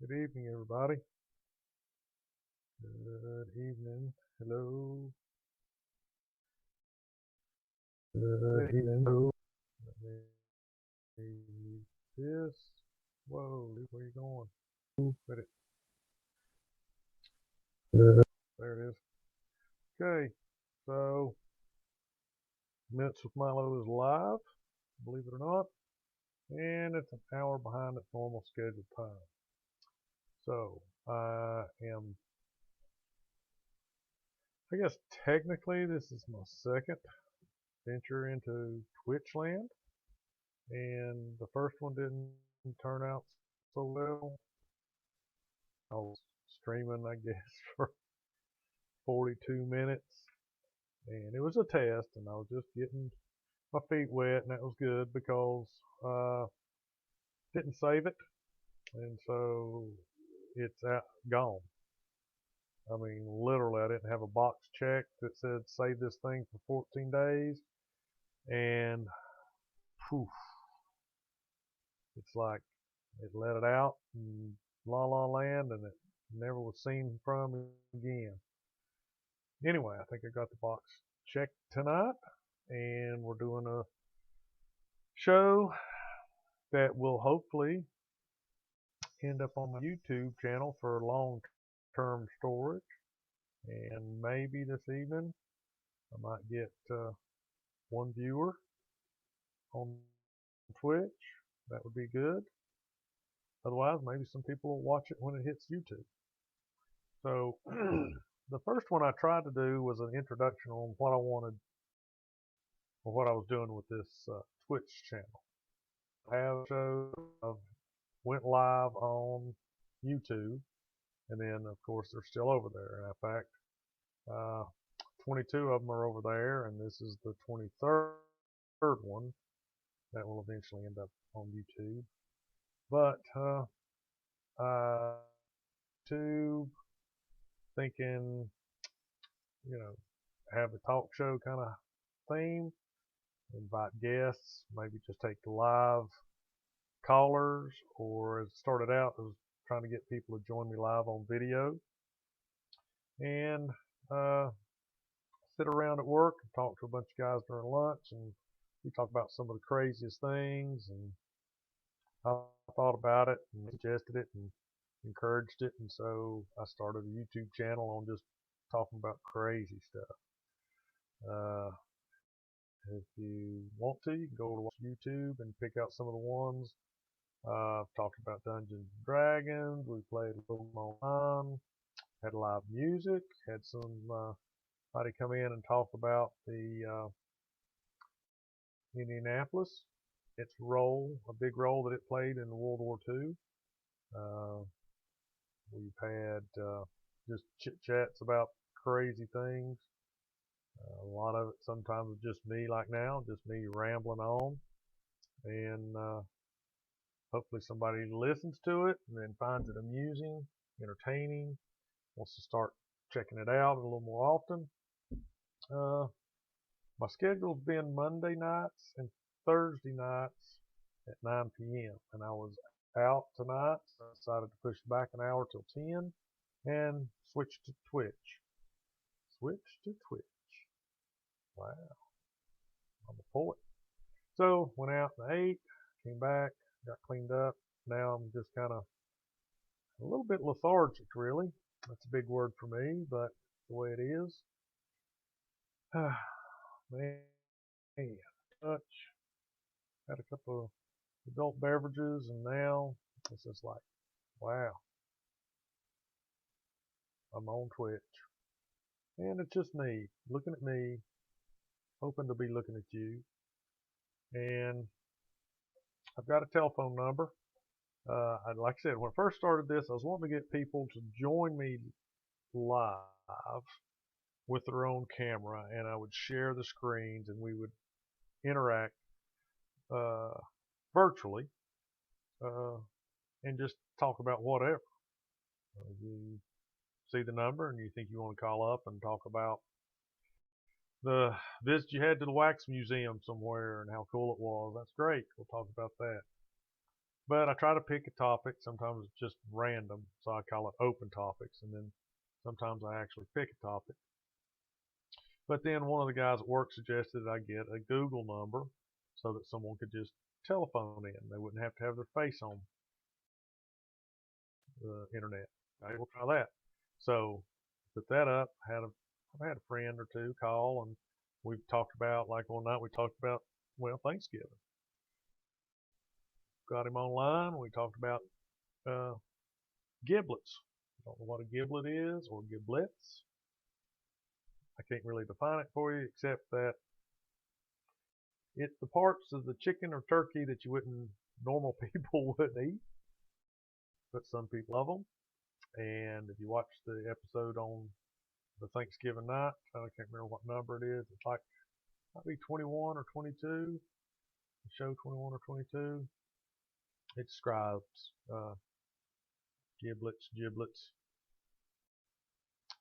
Good evening, everybody. Good evening. Hello. Good evening. Hello. Let me mute this. Whoa, where you going? Put it. There it is. Okay, so Minutes with Mylo is live, believe it or not, and it's an hour behind its normal scheduled time. So I guess technically this is my second venture into Twitch land, and the first one didn't turn out so well. I was streaming, I guess, for 42 minutes, and it was a test, and I was just getting my feet wet, and that was good because didn't save it, and so it's gone. I mean, literally, I didn't have a box checked that said save this thing for 14 days, and poof, it's like it let it out in La La Land, and it never was seen from again. Anyway, I think I got the box checked tonight, and we're doing a show that will hopefully end up on my YouTube channel for long-term storage. And maybe this evening I might get one viewer on Twitch. That would be good. Otherwise, maybe some people will watch it when it hits YouTube. So the first one I tried to do was an introduction on what I wanted or what I was doing with this Twitch channel. I have a show, went live on YouTube, and then of course they're still over there. And in fact, 22 of them are over there, and this is the 23rd one that will eventually end up on YouTube. But YouTube, thinking, have a talk show kind of theme, invite guests, maybe just take live callers, or as it started out, I was trying to get people to join me live on video and sit around at work and talk to a bunch of guys during lunch, and we talk about some of the craziest things. And I thought about it and suggested it and encouraged it, and so I started a YouTube channel on just talking about crazy stuff. If you want to, you can go to watch YouTube and pick out some of the ones. I've talked about Dungeons and Dragons. We played a little online. Had live music. Had somebody come in and talk about the Indianapolis, its role, a big role that it played in World War II. We've had just chit chats about crazy things. A lot of it sometimes is just me, like now, just me rambling on, and hopefully somebody listens to it and then finds it amusing, entertaining, wants to start checking it out a little more often. My schedule's been Monday nights and Thursday nights at 9 p.m. and I was out tonight, so I decided to push it back an hour till 10 and switch to Twitch. Switch to Twitch. Wow, I'm a poet. So went out and ate, came back, got cleaned up. Now I'm just kind of a little bit lethargic, really. That's a big word for me, but the way it is. Man, touch. Had a couple of adult beverages, and now it's just like, wow, I'm on Twitch. And it's just me, looking at me, hoping to be looking at you. And I've got a telephone number. Like I said, when I first started this, I was wanting to get people to join me live with their own camera, and I would share the screens, and we would interact virtually and just talk about whatever. You see the number and you think you want to call up and talk about the visit you had to the wax museum somewhere and how cool it was. That's great. We'll talk about that. But I try to pick a topic. Sometimes it's just random, so I call it open topics. And then sometimes I actually pick a topic. But then one of the guys at work suggested I get a Google number so that someone could just telephone in. They wouldn't have to have their face on the internet. I will try that. So put that up. I've had a friend or two call, and we've talked about, like one night we talked about, well, Thanksgiving. Got him online. We talked about uh, giblets. I don't know what a giblet is or giblets. I can't really define it for you except that it's the parts of the chicken or turkey that you wouldn't, normal people wouldn't eat, but some people love them. And if you watch the episode on the Thanksgiving night, I can't remember what number it is. It's like, might be 21 or 22. The show 21 or 22. It describes giblets,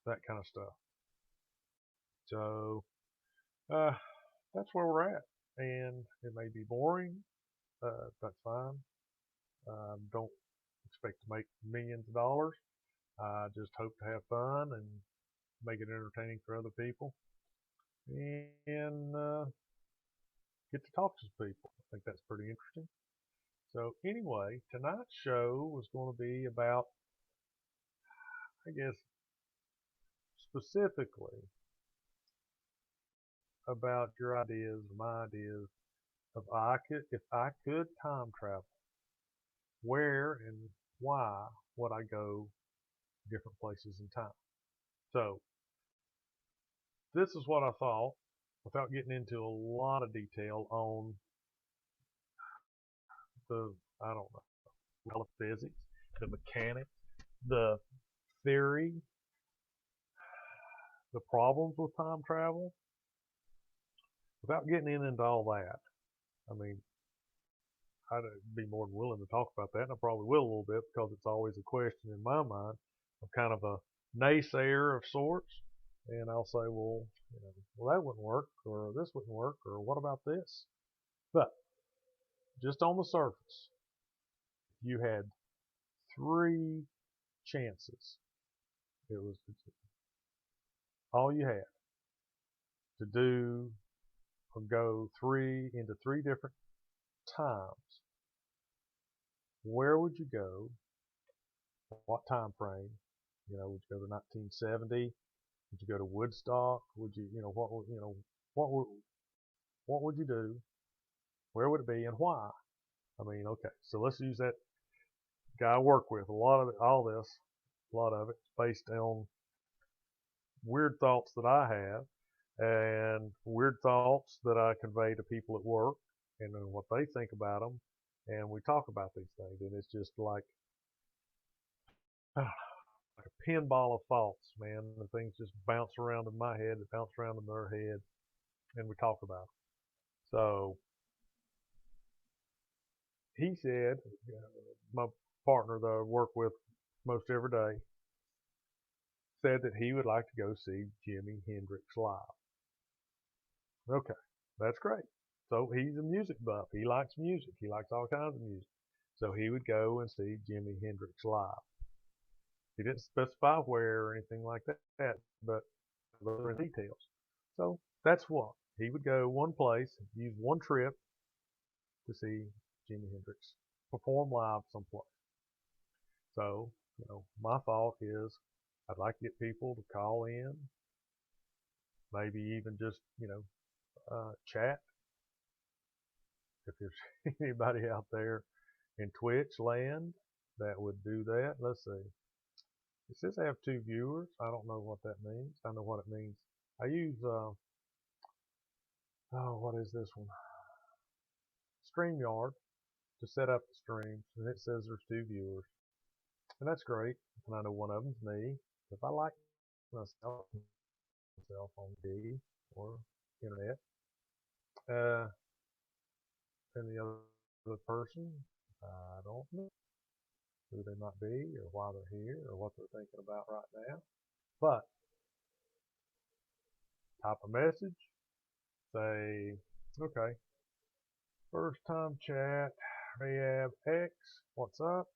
that kind of stuff. So uh, that's where we're at. And it may be boring. That's fine. Don't expect to make millions of dollars. I just hope to have fun and make it entertaining for other people. And get to talk to people. I think that's pretty interesting. So anyway, tonight's show was going to be about, I guess, specifically about your ideas, my ideas of if I could time travel, where and why would I go different places in time? So this is what I thought, without getting into a lot of detail on the, I don't know, the physics, the mechanics, the theory, the problems with time travel, without getting into all that. I mean, I'd be more than willing to talk about that, and I probably will a little bit because it's always a question in my mind. I'm kind of a naysayer of sorts, and I'll say, well, that wouldn't work, or this wouldn't work, or what about this? But just on the surface, you had 3 chances. It was all you had to do or go into 3 different times. Where would you go? What time frame? Would you go to 1970? Would you go to Woodstock? Would you, what would you do? Where would it be and why? I mean, okay, so let's use that guy I work with. A lot of it's based on weird thoughts that I have and weird thoughts that I convey to people at work and then what they think about them. And we talk about these things, and it's just like a pinball of thoughts, man. The things just bounce around in my head, they bounce around in their head, and we talk about it. So he said, my partner that I work with most every day, said that he would like to go see Jimi Hendrix live. Okay, that's great. So he's a music buff. He likes music. He likes all kinds of music. So he would go and see Jimi Hendrix live. He didn't specify where or anything like that, but other details. So that's what. He would go one place, use one trip to see Jimi Hendrix perform live someplace. So, my thought is I'd like to get people to call in, maybe even just, chat. If there's anybody out there in Twitch land that would do that, let's see. It says I have 2 viewers. I don't know what that means. I know what it means. I use, what is this one? StreamYard to set up the streams, and it says there's 2 viewers. And that's great. And I know one of them's me. If I like myself on TV or internet, and the other person, I don't know who they might be or why they're here or what they're thinking about right now. But type a message, say, okay, first time chat, Rehab X, what's up?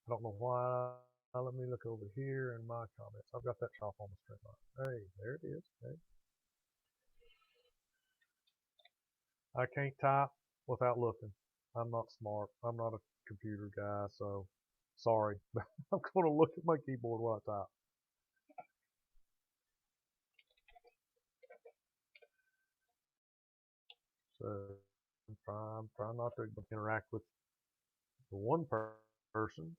I don't know why. Let me look over here in my comments. I've got that shop on the screen. Hey, there it is. Hey. I can't type without looking. I'm not smart. I'm not a computer guy, so sorry. I'm going to look at my keyboard while I type. So I'm trying not to interact with the one person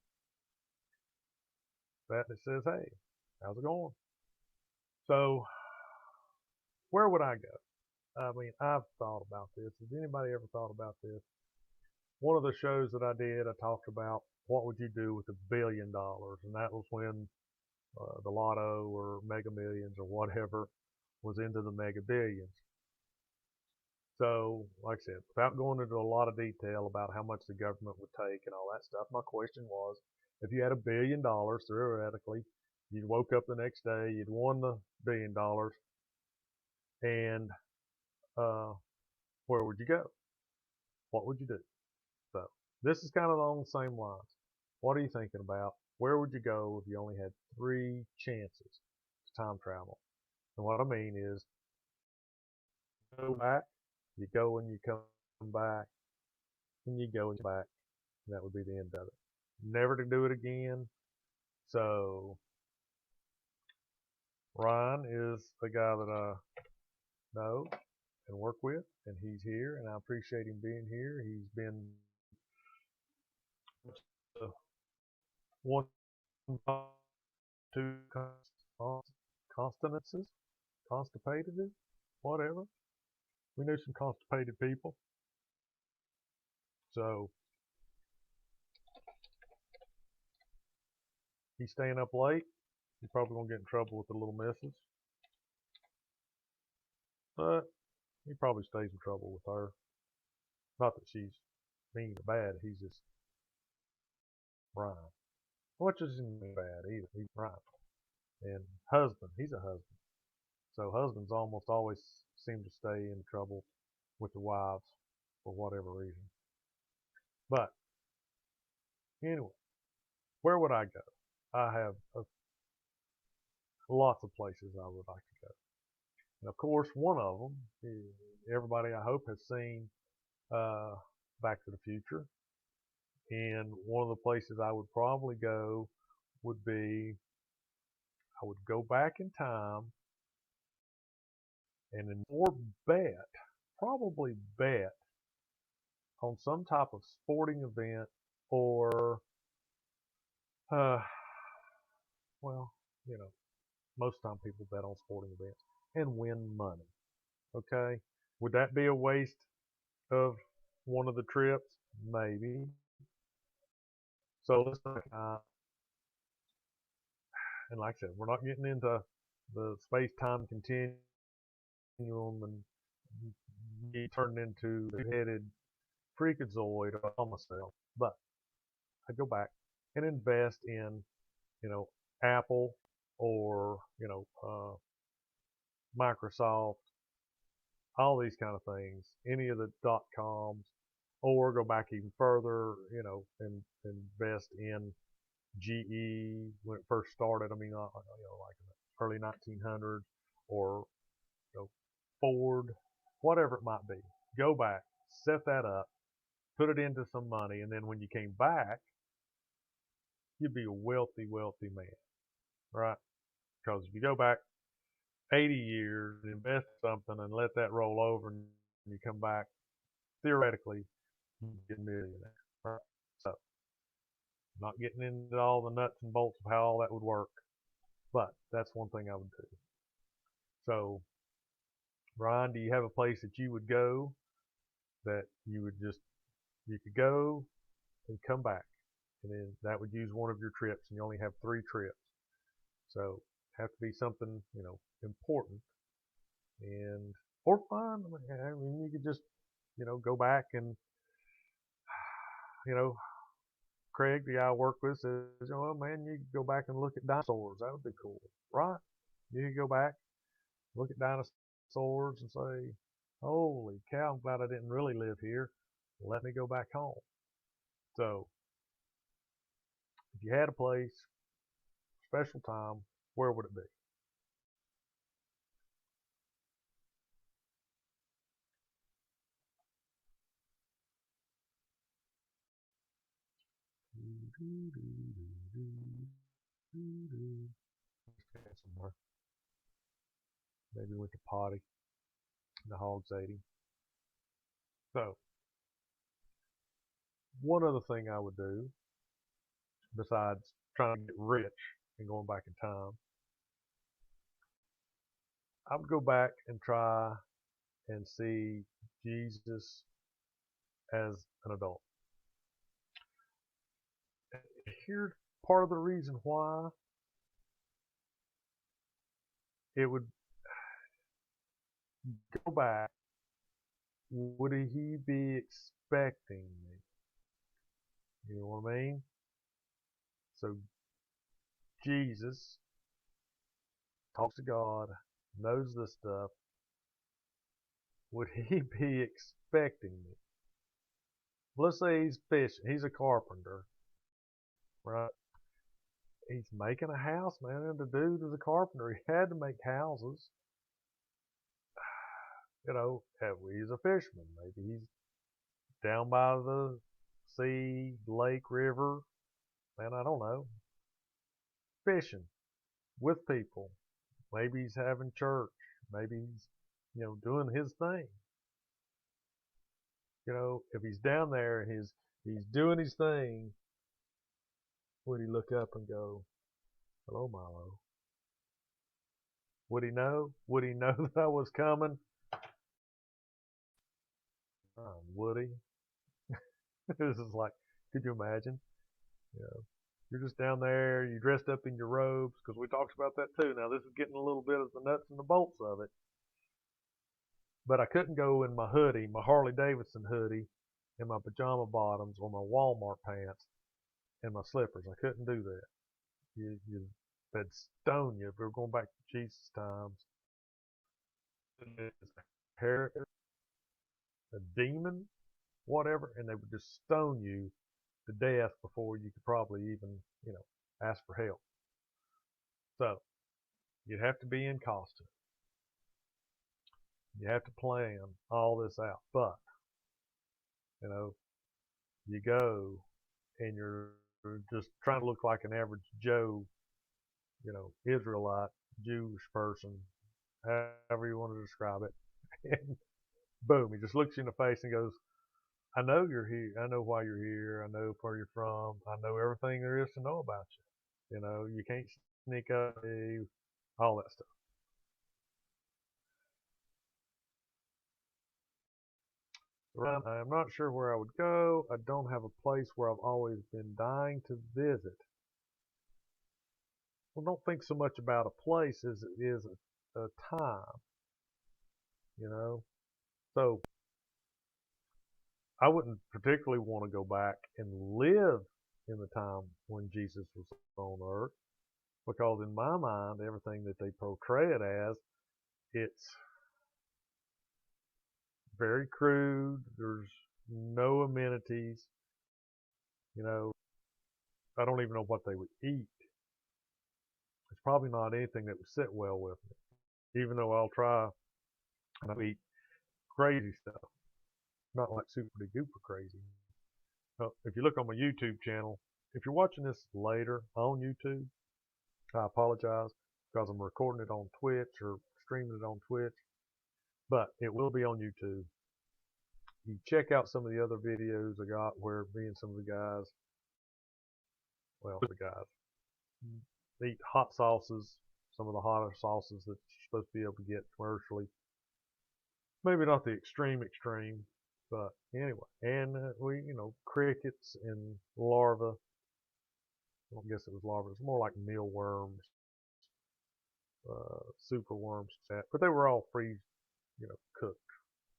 that says, hey, how's it going? So where would I go? I mean, I've thought about this. Has anybody ever thought about this? One of the shows that I did, I talked about what would you do with $1 billion, and that was when the Lotto or Mega Millions or whatever was into the Mega Billions. So, like I said, without going into a lot of detail about how much the government would take and all that stuff, my question was, if you had $1 billion, theoretically, you woke up the next day, you'd won the $1 billion, and uh, where would you go? What would you do? So, this is kind of along the same lines. What are you thinking about? Where would you go if you only had three chances to time travel? And what I mean is, go back, you go and you come back, and you go and back. And that would be the end of it. Never to do it again. So Ryan is the guy that I know and work with, and he's here, and I appreciate him being here. He's been one, two constances, constipated, whatever. We knew some constipated people. So he's staying up late. He's probably gonna get in trouble with the little missus, but he probably stays in trouble with her. Not that she's mean or bad. He's just Ryan, which isn't bad either. He's Ryan. And husband, he's a husband. So husbands almost always seem to stay in trouble with the wives for whatever reason. But anyway, where would I go? I have lots of places I would like to go. And of course, one of them, everybody I hope has seen uh, Back to the Future. And one of the places I would probably go would be I would go back in time and or bet, probably bet on some type of sporting event or, uh, well, you know, most time people bet on sporting events and win money. Okay, would that be a waste of one of the trips? Maybe. So let's and like I said, we're not getting into the space-time continuum and be turned into the headed freakazoid on myself. But I go back and invest in, Apple or, Microsoft, all these kind of things, any of the dot coms, or go back even further, and invest in GE when it first started. I mean, like in the early 1900s, or Ford, whatever it might be. Go back, set that up, put it into some money, and then when you came back, you'd be a wealthy, wealthy man, right? Because if you go back 80 years and invest something and let that roll over and you come back, theoretically, you get a millionaire, right? So, not getting into all the nuts and bolts of how all that would work, but that's one thing I would do. So, Ryan, do you have a place that you would go that you could go and come back? And then that would use one of your trips, and you only have three trips. So, have to be something, important and or fun. I mean, you could just, go back and, you know, Craig, the guy I work with, says, "Oh man, you could go back and look at dinosaurs. That would be cool, right? You could go back, look at dinosaurs, and say, 'Holy cow! I'm glad I didn't really live here. Let me go back home.'" So if you had a place, special time, where would it be? Somewhere. Maybe went to potty. The hogs ate him. So one other thing I would do, besides trying to get rich and going back in time, I would go back and try and see Jesus as an adult. Here's part of the reason why it would go back. Would he be expecting me? You know what I mean? So Jesus talks to God, knows this stuff. Would he be expecting me? Let's say he's fishing. He's a carpenter, right? He's making a house, man. And the dude is a carpenter. He had to make houses. You know, he's a fisherman. Maybe he's down by the sea, lake, river. Man, I don't know. Fishing with people. Maybe he's having church. Maybe he's, doing his thing. You know, if he's down there and he's doing his thing, would he look up and go, "Hello, Mylo"? Would he know? Would he know that I was coming? Would he? This is like, could you imagine? You know, you're just down there, you dressed up in your robes, because we talked about that too. Now, this is getting a little bit of the nuts and the bolts of it. But I couldn't go in my hoodie, my Harley Davidson hoodie, and my pajama bottoms or my Walmart pants and my slippers. I couldn't do that. They'd stone you if we were going back to Jesus times. A demon, whatever, and they would just stone you to death before you could probably even, ask for help. So you'd have to be in costume. You have to plan all this out. But, you go and you're just trying to look like an average Joe, Israelite, Jewish person, however you want to describe it. And boom, he just looks you in the face and goes, "I know you're here. I know why you're here. I know where you're from. I know everything there is to know about you. You can't sneak up, all that stuff." I'm not sure where I would go. I don't have a place where I've always been dying to visit. Well, don't think so much about a place as it is a time, you know. So I wouldn't particularly want to go back and live in the time when Jesus was on earth, because in my mind, everything that they portray it as, it's very crude. There's no amenities. You know, I don't even know what they would eat. It's probably not anything that would sit well with me, even though I'll try and I'll eat crazy stuff, not like super duper crazy. If you look on my YouTube channel, if you're watching this later on YouTube, I apologize because I'm recording it on Twitch or streaming it on Twitch, but it will be on YouTube. You check out some of the other videos I got where me and some of the guys, eat hot sauces, some of the hotter sauces that you're supposed to be able to get commercially. Maybe not the extreme, but anyway. And we, crickets and larvae. I don't guess it was larvae. It's more like mealworms, super worms, but they were all freeze, cooked.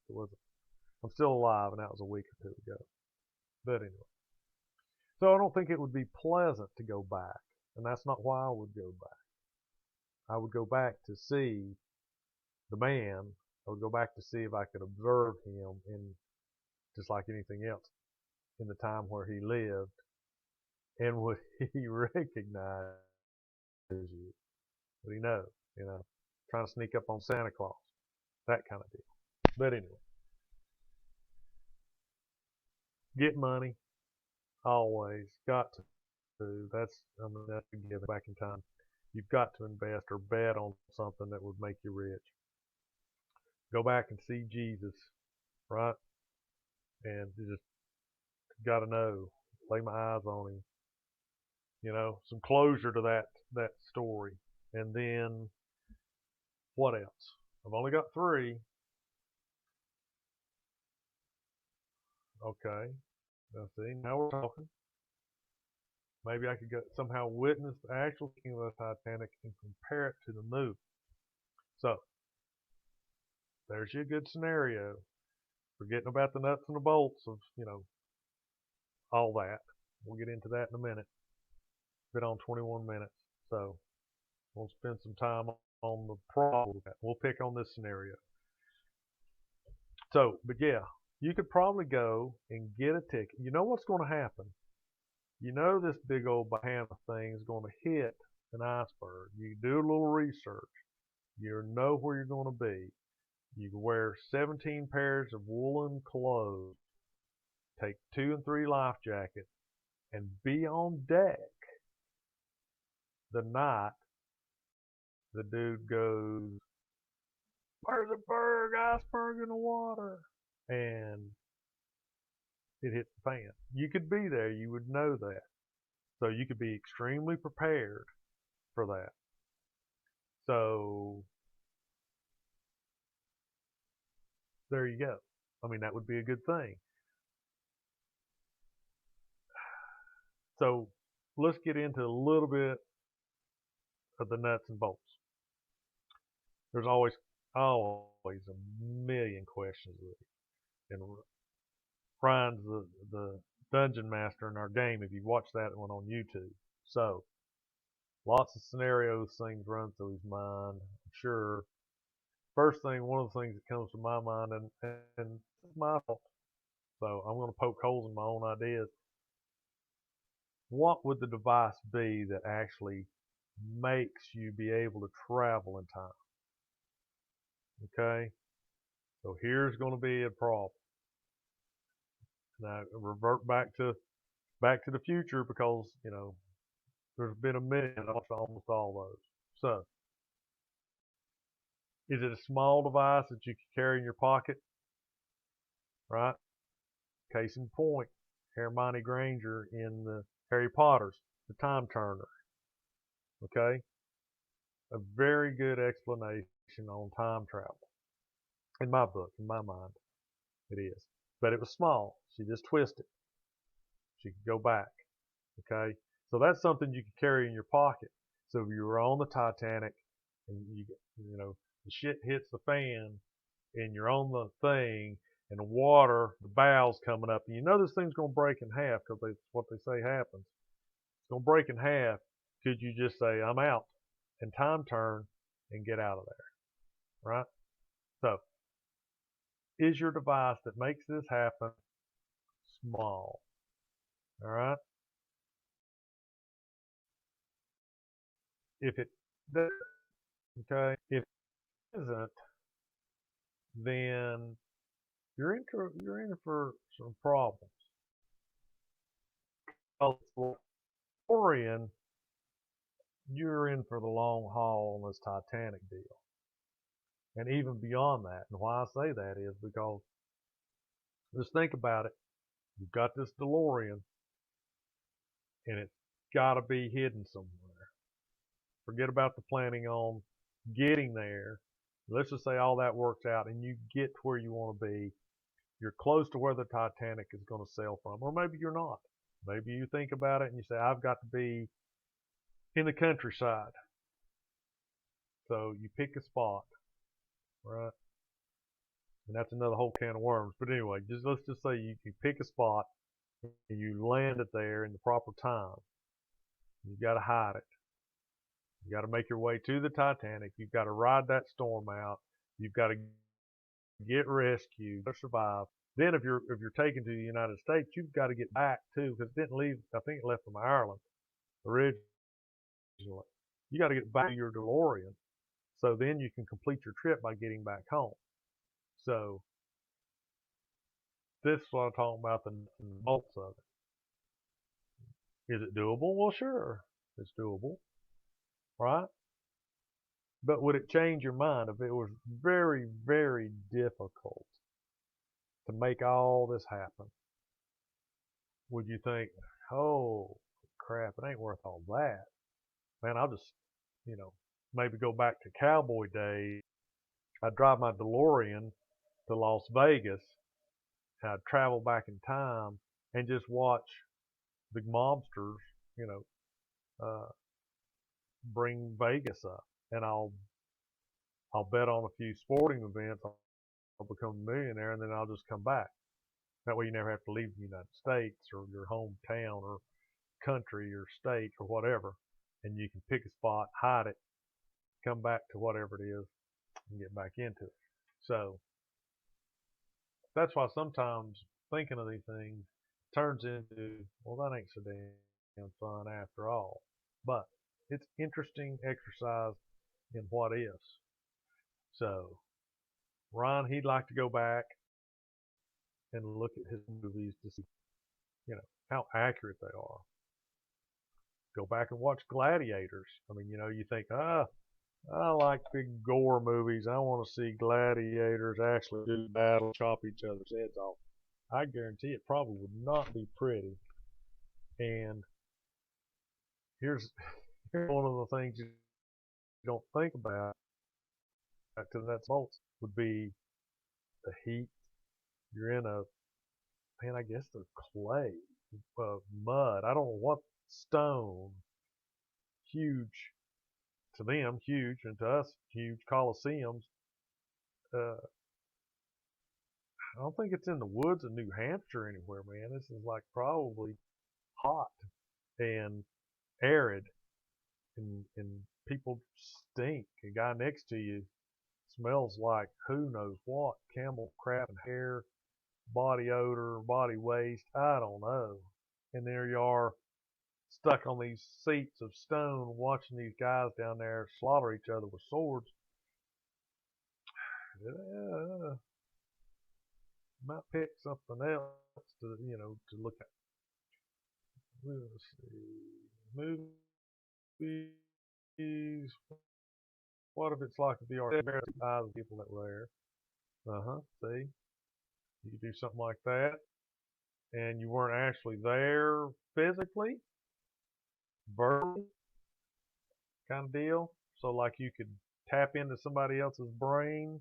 It wasn't. I'm still alive, and that was a week or two ago. But anyway, so I don't think it would be pleasant to go back, and that's not why I would go back. I would go back to see the man. I would go back to see if I could observe him, and just like anything else, in the time where he lived, and would he recognize you? Would he know? You know, trying to sneak up on Santa Claus, that kind of deal. But anyway, get money always got to. That's a given back in time. You've got to invest or bet on something that would make you rich. Go back and see Jesus, right? And you just got to know, lay my eyes on him. You know, some closure to that story. And then what else? I've only got 3. Okay. Now see, now we're talking. Maybe I could somehow witness the actual sinking of the Titanic and compare it to the movie. So there's your good scenario. Forgetting about the nuts and the bolts of, all that. We'll get into that in a minute. Been on 21 minutes. So we'll spend some time on the problem. We'll pick on this scenario. So, but yeah, you could probably go and get a ticket. You know what's going to happen? You know this big old Bahama thing is going to hit an iceberg. You do a little research. You know where you're going to be. You can wear 17 pairs of woolen clothes, take 2 and 3 life jackets, and be on deck the night the dude goes, "There's a iceberg in the water," and it hits the fan. You could be there. You would know that. So you could be extremely prepared for that. So there you go. I mean, that would be a good thing. So let's get into a little bit of the nuts and bolts. There's always a million questions with it. And Ryan's the dungeon master in our game if you watch that one on YouTube. So lots of scenarios, things run through his mind. I'm sure. First thing, one of the things that comes to my mind, and it's my fault, so I'm going to poke holes in my own ideas. What would the device be that actually makes you be able to travel in time? Okay, so here's going to be a problem. Now revert back to the Future because there's been a minute I watched almost all those. So is it a small device that you can carry in your pocket? Right? Case in point, Hermione Granger in the Harry Potter's The Time Turner. Okay? A very good explanation on time travel. In my book, in my mind, it is. But it was small. She just twisted. She could go back. Okay? So that's something you could carry in your pocket. So if you were on the Titanic and the shit hits the fan and you're on the thing and the water, the bow's coming up, and this thing's going to break in half because that's what they say happens. It's going to break in half. Could you just say, "I'm out," and time turn and get out of there? Right? So, is your device that makes this happen small? All right? If it doesn't, okay, if it isn't, then you're in for some problems. DeLorean, you're in for the long haul on this Titanic deal. And even beyond that. And why I say that is because just think about it. You've got this DeLorean and it's got to be hidden somewhere. Forget about the planning on getting there. Let's just say all that works out and you get to where you want to be. You're close to where the Titanic is going to sail from. Or maybe you're not. Maybe you think about it and you say, I've got to be in the countryside. So you pick a spot, right? And that's another whole can of worms. But anyway, let's just say you pick a spot and you land it there in the proper time. You got to hide it. You got to make your way to the Titanic. You've got to ride that storm out. You've got to get rescued, to survive. Then if you're taken to the United States, you've got to get back too, because it didn't leave. I think it left from Ireland originally. You got to get back to your DeLorean, so then you can complete your trip by getting back home. So this is what I'm talking about, the nuts and bolts of it. Is it doable? Well, sure, it's doable, right? But would it change your mind if it was very, very difficult to make all this happen? Would you think, oh crap, it ain't worth all that? Man, I'll just, you know, maybe go back to cowboy days. I'd drive my DeLorean to Las Vegas. I'd travel back in time and just watch the mobsters, you know, bring Vegas up. And I'll bet on a few sporting events. I'll become a millionaire, and then I'll just come back. That way, you never have to leave the United States or your hometown or country or state or whatever, and you can pick a spot, hide it, come back to whatever it is, and get back into it. So that's why sometimes thinking of these things turns into, well, that ain't so damn fun after all. But it's interesting exercise in what ifs. So Ron, he'd like to go back and look at his movies to see, how accurate they are. Go back and watch Gladiators. I mean, you think, I like big gore movies. I want to see gladiators actually do battle, chop each other's heads off. I guarantee it probably would not be pretty. And here's one of the things you don't think about, because that's bolts, would be the heat. You're in I guess they're clay, mud. I don't know what, stone, huge, to them huge, and to us huge coliseums. Uh, I don't think it's in the woods of New Hampshire anywhere, man. This is like probably hot and arid, and people stink. A guy next to you smells like who knows what, camel crap and hair, body odor, body waste, I don't know. And there you are, stuck on these seats of stone, watching these guys down there slaughter each other with swords. Might pick something else to look at. Let's see. Movies. What if it's like the eyes of people that were there? See? You could do something like that. And you weren't actually there physically, verbally, kind of deal. So like you could tap into somebody else's brain,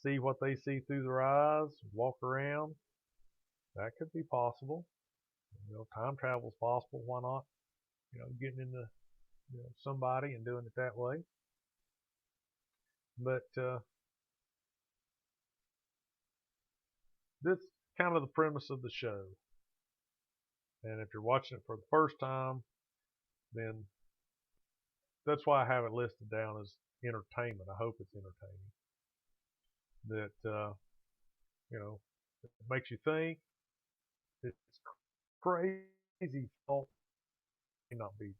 see what they see through their eyes, walk around. That could be possible. Time travel is possible. Why not? Getting into somebody and doing it that way. But this is kind of the premise of the show. And if you're watching it for the first time, then that's why I have it listed down as entertainment. I hope it's entertaining. That it makes you think. It's crazy thought. May not be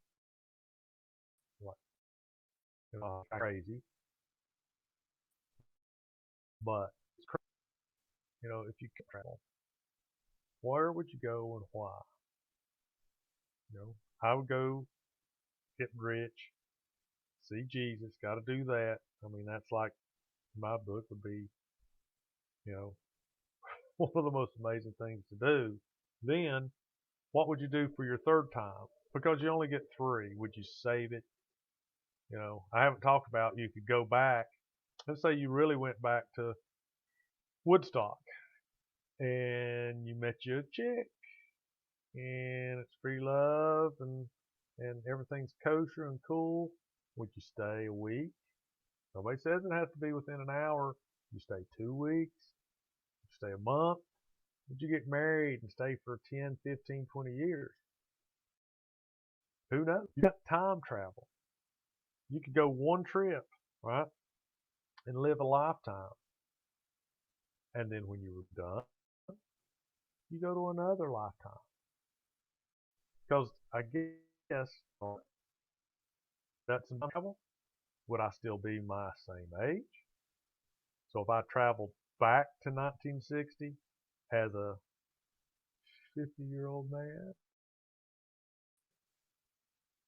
like crazy, but it's crazy. If you could travel, where would you go and why? I would go get rich, see Jesus. Got to do that. I mean, that's like my book would be, one of the most amazing things to do. Then, what would you do for your third time? Because you only get three. Would you save it? I haven't talked about you could go back. Let's say you really went back to Woodstock and you met you a chick and it's free love and everything's kosher and cool. Would you stay a week? Nobody says it has to be within an hour. You stay 2 weeks. You stay a month. Would you get married and stay for 10, 15, 20 years? Who knows? You got time travel. You could go one trip, right, and live a lifetime. And then when you were done, you go to another lifetime. Because I guess that's in travel. Would I still be my same age? So if I traveled back to 1960 as a 50-year-old man,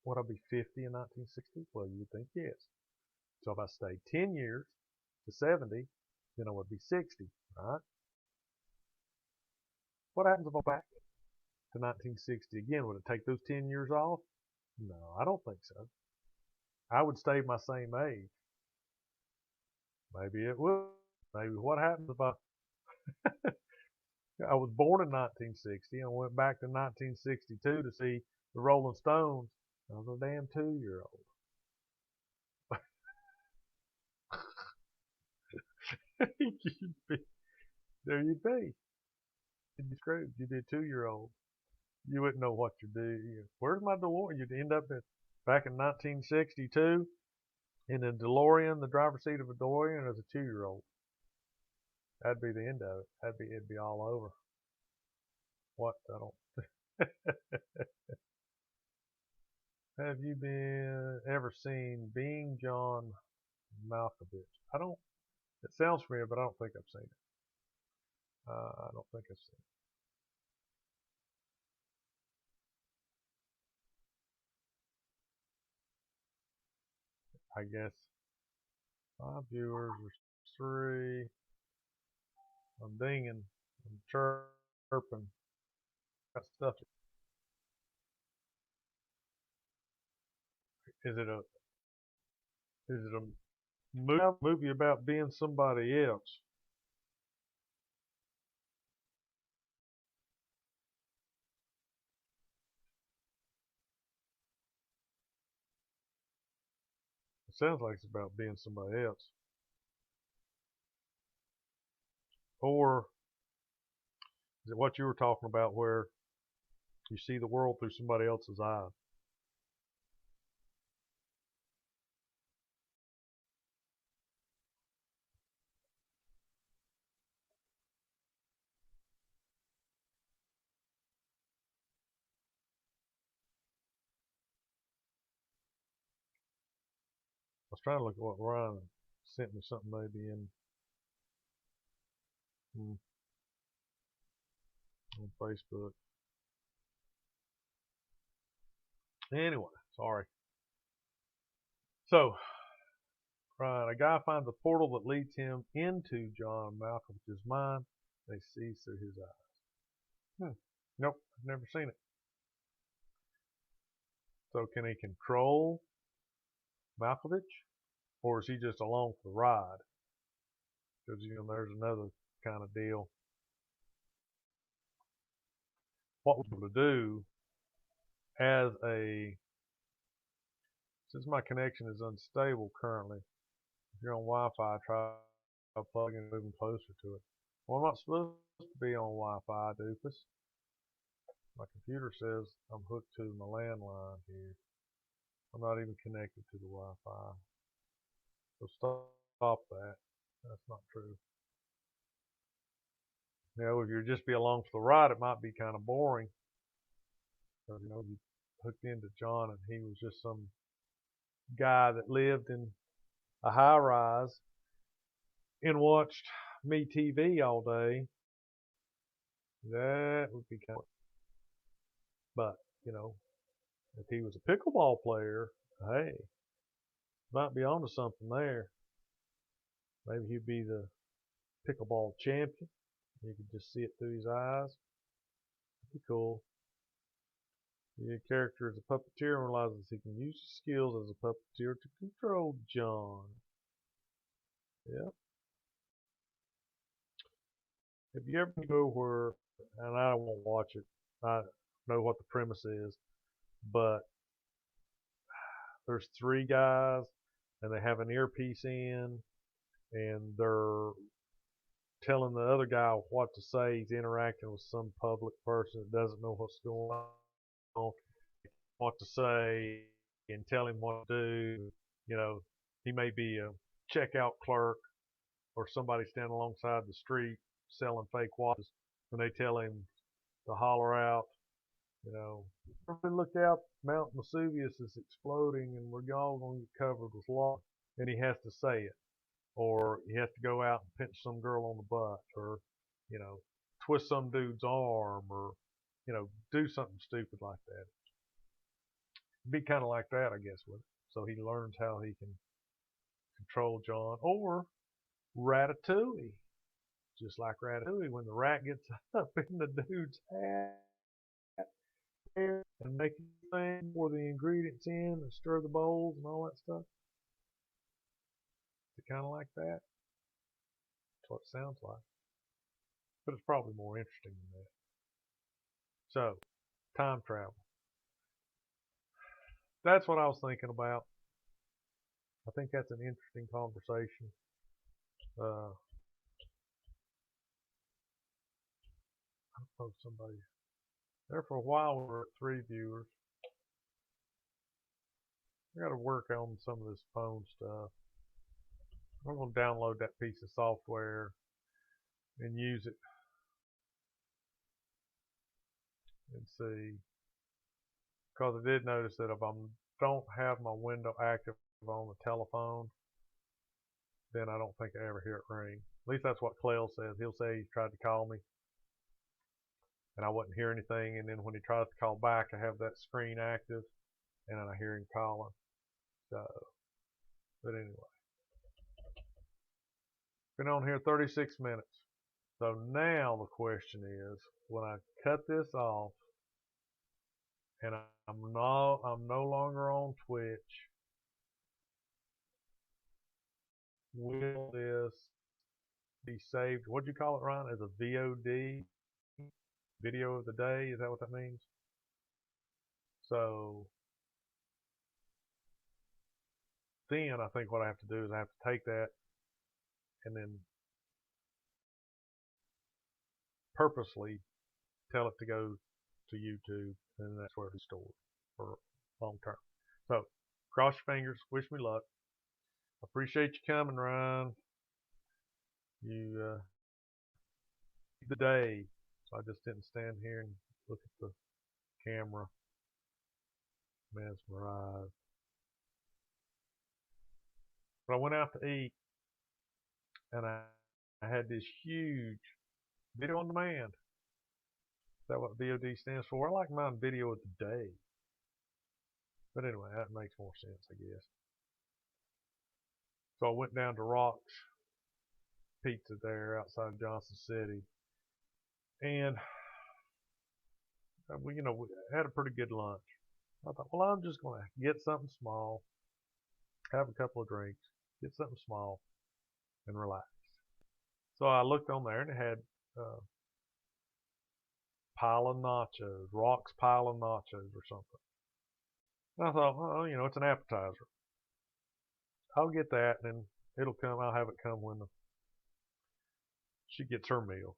would I be 50 in 1960? Well, you would think yes. So if I stayed 10 years to 70, then I would be 60, right? What happens if I go back to 1960 again? Would it take those 10 years off? No, I don't think so. I would stay my same age. Maybe it would. Maybe what happens if I was born in 1960 and went back to 1962 to see the Rolling Stones? I was a damn 2-year-old. You'd be, there you'd be. You'd be screwed. You'd be a 2-year-old. You wouldn't know what to do. Where's my DeLorean? You'd end up back in 1962 in a DeLorean, the driver's seat of a DeLorean as a 2-year-old. That'd be the end of it. It'd be all over. What? I don't. Have you ever seen Being John Malkovich? I don't. It sounds familiar, but I don't think I've seen it. I don't think I've seen it. I guess 5 viewers or 3. I'm dinging. I'm chirping. Got stuff. Is it a movie about being somebody else? It sounds like it's about being somebody else. Or is it what you were talking about where you see the world through somebody else's eyes? I was trying to look at what Ryan sent me something maybe in on Facebook. Anyway, sorry. So, Ryan, a guy finds a portal that leads him into John Malkovich's mind. They see through his eyes. Nope, I've never seen it. So, can he control Malkovich, or is he just along for the ride? Because there's another kind of deal. What we're able to do as since my connection is unstable currently, if you're on Wi-Fi, try plugging and moving closer to it. Well, I'm not supposed to be on Wi-Fi, doofus. My computer says I'm hooked to my landline here. I'm not even connected to the Wi-Fi. So stop that. That's not true. If you just be along for the ride, it might be kind of boring. Because, you hooked into John and he was just some guy that lived in a high rise and watched me TV all day. That would be kind of. But, if he was a pickleball player, hey, might be onto something there. Maybe he'd be the pickleball champion. You could just see it through his eyes. That'd be cool. The character is a puppeteer and realizes he can use his skills as a puppeteer to control John. Yeah. Have you ever go where, and I won't watch it, I know what the premise is, but there's 3 guys and they have an earpiece in and they're telling the other guy what to say. He's interacting with some public person that doesn't know what's going on, what to say, and tell him what to do. He may be a checkout clerk or somebody standing alongside the street selling fake watches, and they tell him to holler out, you know, look out, Mount Vesuvius is exploding and we're all going to get covered with lava. And he has to say it. Or he has to go out and pinch some girl on the butt, or, you know, twist some dude's arm, or, you know, do something stupid like that. Be kind of like that, I guess, with it. So he learns how he can control John. Or Ratatouille. Just like Ratatouille, when the rat gets up in the dude's hat and make things, pour the ingredients in and stir the bowls and all that stuff. It's kind of like that. That's what it sounds like. But it's probably more interesting than that. So, time travel. That's what I was thinking about. I think that's an interesting conversation. I don't know, somebody. There for a while we were at 3 viewers. I got to work on some of this phone stuff. I'm going to download that piece of software and use it and see. Because I did notice that if I don't have my window active on the telephone, then I don't think I ever hear it ring. At least that's what Clell says. He'll say he's tried to call me and I wouldn't hear anything, and then when he tries to call back, I have that screen active and then I hear him calling. So, but anyway, been on here 36 minutes. So now the question is, when I cut this off and I'm no longer on Twitch, will this be saved? What'd you call it, Ryan? As a VOD, video of the day? Is that what that means? So then I think what I have to do is I have to take that and then purposely tell it to go to YouTube, and that's where it's stored for long term. So cross your fingers. Wish me luck. Appreciate you coming, Ryan. You the day. So I just didn't stand here and look at the camera, mesmerized. But I went out to eat, and I had this huge video on demand. Is that what VOD stands for? I like mine video of the day. But anyway, that makes more sense, I guess. So I went down to Rock's Pizza there outside Johnson City, and we had a pretty good lunch. I thought, well, I'm just going to get something small, have a couple of drinks, get something small, and relax. So I looked on there, and it had pile of nachos, Rock's pile of nachos or something. And I thought, well, it's an appetizer. I'll get that, and then it'll come. I'll have it come when she gets her meal.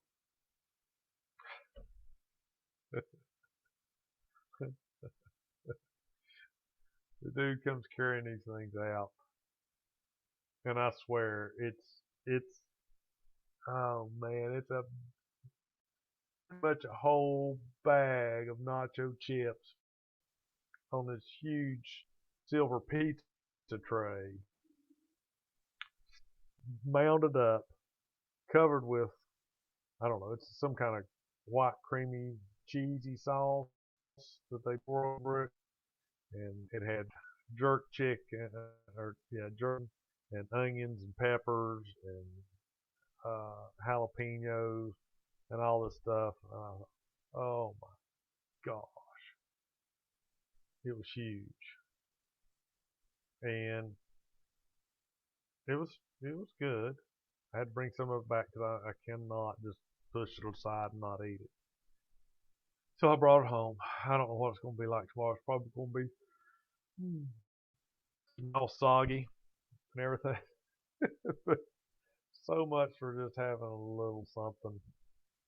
The dude comes carrying these things out, and I swear it's oh man, it's a much a whole bag of nacho chips on this huge silver pizza tray, mounded up, covered with, I don't know, it's some kind of white creamy cheesy sauce that they pour over it, and it had jerk chicken, jerk and onions and peppers and jalapenos and all this stuff. Oh my gosh, it was huge, and it was good. I had to bring some of it back because I cannot just push it aside and not eat it. So I brought it home. I don't know what it's going to be like tomorrow. It's probably going to be all soggy and everything. But so much for just having a little something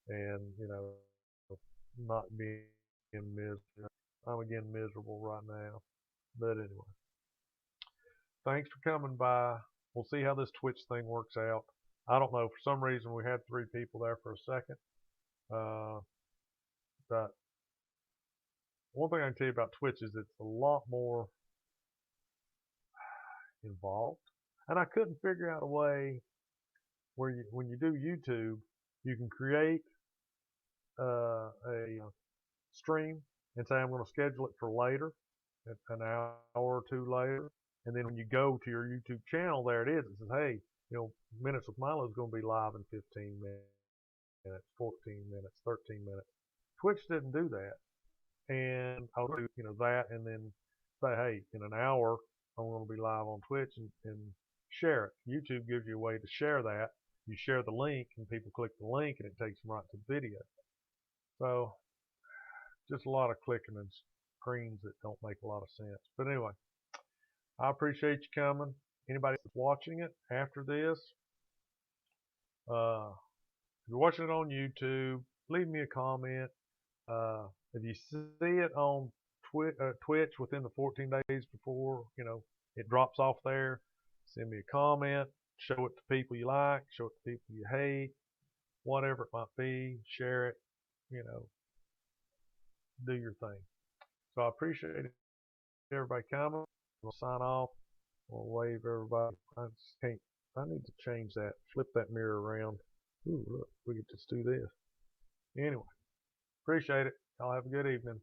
and, not being miserable. I'm again miserable right now. But anyway, thanks for coming by. We'll see how this Twitch thing works out. I don't know. For some reason, we had 3 people there for a second. But one thing I can tell you about Twitch is it's a lot more involved. And I couldn't figure out a way where when you do YouTube, you can create a stream and say I'm going to schedule it for later, an hour or two later, and then when you go to your YouTube channel, there it is. It says, hey, Minutes with Mylo is going to be live in 15 minutes, 14 minutes, 13 minutes. Twitch didn't do that, and I'll do that, and then say, hey, in an hour I'm going to be live on Twitch, and share it. YouTube gives you a way to share that. You share the link, and people click the link, and it takes them right to the video. So just a lot of clicking and screens that don't make a lot of sense. But anyway, I appreciate you coming. Anybody that's watching it after this, if you're watching it on YouTube, leave me a comment. If you see it on Twitch within the 14 days before it drops off there, send me a comment. Show it to people you like. Show it to people you hate. Whatever it might be, share it. Do your thing. So I appreciate everybody coming. We'll sign off. We'll wave everybody. I just can't. I need to change that. Flip that mirror around. Ooh, look, we could just do this. Anyway, appreciate it. Y'all have a good evening.